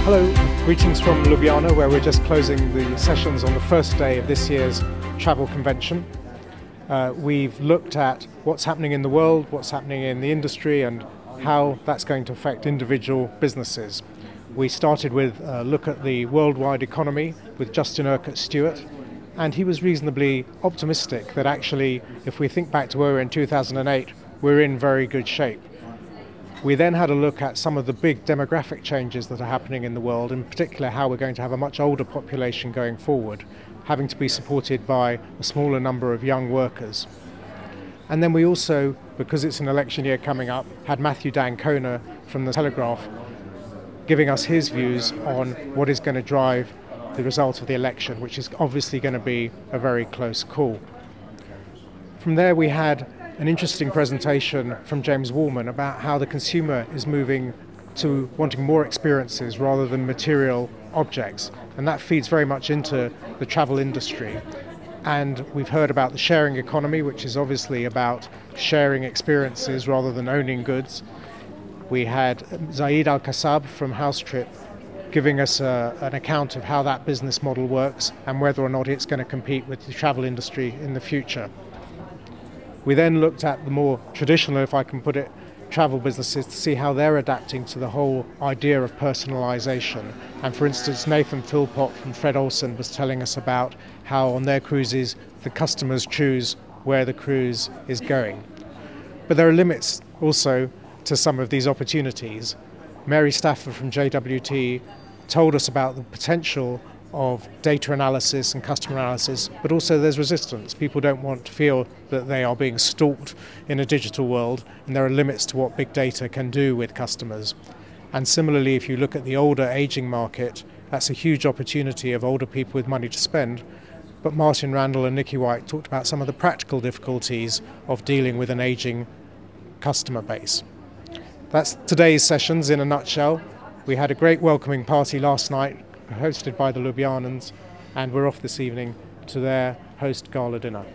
Hello, greetings from Ljubljana, where we're just closing the sessions on the first day of this year's travel convention. We've looked at what's happening in the world, what's happening in the industry, and how that's going to affect individual businesses. We started with a look at the worldwide economy with Justin Urquhart-Stewart, and he was reasonably optimistic that actually, if we think back to where we were in 2008, we're in very good shape. We then had a look at some of the big demographic changes that are happening in the world, in particular how we're going to have a much older population going forward, having to be supported by a smaller number of young workers. And then we also, because it's an election year coming up, had Matthew d'Ancona from the Telegraph giving us his views on what is going to drive the result of the election, which is obviously going to be a very close call. From there we had an interesting presentation from James Warman about how the consumer is moving to wanting more experiences rather than material objects, and that feeds very much into the travel industry. And we've heard about the sharing economy, which is obviously about sharing experiences rather than owning goods. We had Zaid Al-Kassab from House Trip giving us an account of how that business model works and whether or not it's going to compete with the travel industry in the future. We then looked at the more traditional, if I can put it, travel businesses to see how they're adapting to the whole idea of personalisation. And for instance, Nathan Philpott from Fred Olsen was telling us about how on their cruises the customers choose where the cruise is going. But there are limits also to some of these opportunities. Mary Stafford from JWT told us about the potential of data analysis and customer analysis, but also there's resistance. People don't want to feel that they are being stalked in a digital world, and there are limits to what big data can do with customers. And similarly, if you look at the older aging market, that's a huge opportunity of older people with money to spend. But Martin Randall and Nikki White talked about some of the practical difficulties of dealing with an aging customer base. That's today's sessions in a nutshell. We had a great welcoming party last night, hosted by the Ljubljanans, and we're off this evening to their host gala dinner.